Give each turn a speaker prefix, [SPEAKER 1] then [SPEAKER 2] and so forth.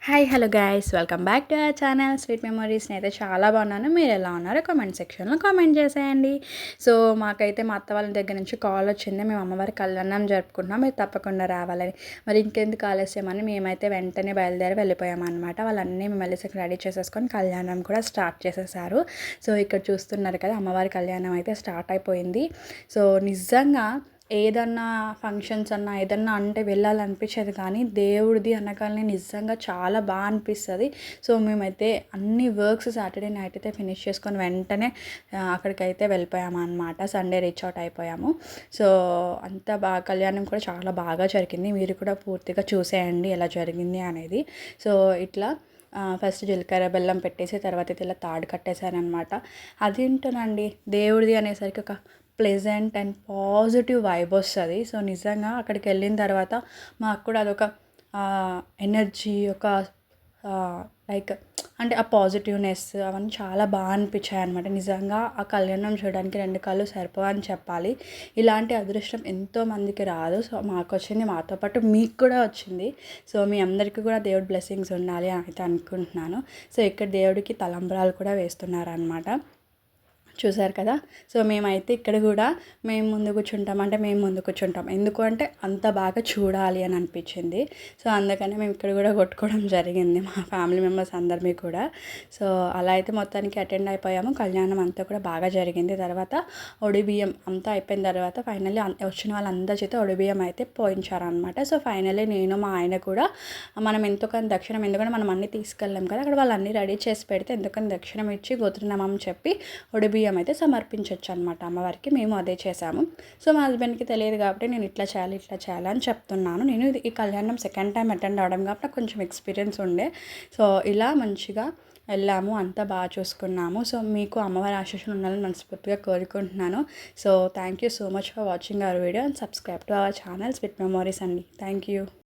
[SPEAKER 1] Hi hello guys welcome back to our channel sweet memories. నేనైతే చాలా బాగున్నాను. మీరు ఎలా ఉన్నారో కామెంట్ సెక్షన్లో కామెంట్ చేసేయండి. సో మాకైతే మా అత్త వాళ్ళ దగ్గర నుంచి కాల్ వచ్చింది, మేము అమ్మవారి కళ్యాణం జరుపుకుంటున్నాం, మీరు తప్పకుండా రావాలని. మరి ఇంకెందుకు ఆలస్యమని మేమైతే వెంటనే బయలుదేరి వెళ్ళిపోయామన్నమాట. వాళ్ళన్నీ మేము వెళ్ళి రెడీ చేసేసుకొని కళ్యాణం కూడా స్టార్ట్ చేసేసారు. సో ఇక్కడ చూస్తున్నారు కదా, అమ్మవారి కళ్యాణం అయితే స్టార్ట్ అయిపోయింది. సో నిజంగా ఏదన్నా ఫంక్షన్స్ అన్నా ఏదన్నా అంటే వెళ్ళాలనిపించేది, కానీ దేవుడిది అనగానే నిజంగా చాలా బాగా అనిపిస్తుంది. సో మేమైతే అన్ని వర్క్స్ సాటర్డే నైట్ అయితే ఫినిష్ చేసుకొని వెంటనే అక్కడికైతే వెళ్ళిపోయాము అనమాట. సండే రీచ్ అవుట్ అయిపోయాము. సో అంత బాగా కళ్యాణం కూడా చాలా బాగా జరిగింది. మీరు కూడా పూర్తిగా చూసేయండి ఎలా జరిగింది అనేది. సో ఇట్లా ఫస్ట్ జీలకర్ర బెల్లం పెట్టేసి తర్వాత అయితే ఇలా తాడు కట్టేశారనమాట. అదేంటోనండి, దేవుడిది అనేసరికి ఒక ప్లెజెంట్ అండ్ పాజిటివ్ వైబ్ వస్తుంది. సో నిజంగా అక్కడికి వెళ్ళిన తర్వాత మాకు కూడా అదొక ఎనర్జీ, ఒక లైక్ అంటే ఆ పాజిటివ్నెస్ అవన్నీ చాలా బాగా అనిపించాయి అనమాట. నిజంగా ఆ కళ్యాణం చూడడానికి రెండు కళ్ళు సరిపోవని చెప్పాలి. ఇలాంటి అదృష్టం ఎంతోమందికి రాదు. సో మాకు వచ్చింది, మాతో పాటు మీకు కూడా వచ్చింది. సో మీ అందరికీ కూడా దేవుడి బ్లెస్సింగ్స్ ఉండాలి అని అయితే అనుకుంటున్నాను. సో ఇక్కడ దేవుడికి తలంబ్రాలు కూడా వేస్తున్నారనమాట. చూసారు కదా. సో మేమైతే ఇక్కడ కూడా మేము ముందు కూర్చుంటాం, అంటే మేము ముందు కూర్చుంటాం. ఎందుకు అంటే అంత బాగా చూడాలి అని అనిపించింది. సో అందుకని మేము ఇక్కడ కూడా కొట్టుకోవడం జరిగింది మా ఫ్యామిలీ మెంబర్స్ అందరిమీ కూడా. సో అలా అయితే మొత్తానికి అటెండ్ అయిపోయాము. కళ్యాణం అంతా కూడా బాగా జరిగింది. తర్వాత ఒడిబియ్యం అంతా అయిపోయిన తర్వాత ఫైనల్లీ వచ్చిన వాళ్ళందరి చేత ఒడిబియ్యం అయితే పోయించారనమాట. సో ఫైనల్లీ నేను మా ఆయన కూడా మనం ఎంతోకని దక్షిణం, ఎందుకంటే మనం అన్నీ తీసుకెళ్ళాం కదా, అక్కడ వాళ్ళు అన్నీ రెడీ చేసి పెడితే ఎందుకని దక్షిణం ఇచ్చి గోత్రనామం చెప్పి ఒడిబియ్యం అయితే సమర్పించవచ్చు అనమాట అమ్మవారికి. మేము అదే చేసాము. సో మా హస్బెండ్కి తెలియదు కాబట్టి నేను ఇట్లా చేయాలి అని చెప్తున్నాను. నేను ఈ కళ్యాణం సెకండ్ టైం అటెండ్ అవ్వడం కాబట్టి నాకు కొంచెం ఎక్స్పీరియన్స్ ఉండే. సో ఇలా మంచిగా వెళ్ళాము, అంతా బాగా చూసుకున్నాము. సో మీకు అమ్మవారి ఆశీస్సులు ఉండాలని మనస్ఫూర్తిగా కోరుకుంటున్నాను. So thank you so much for watching our video and subscribe to our channel sweet memories అండి. Thank you.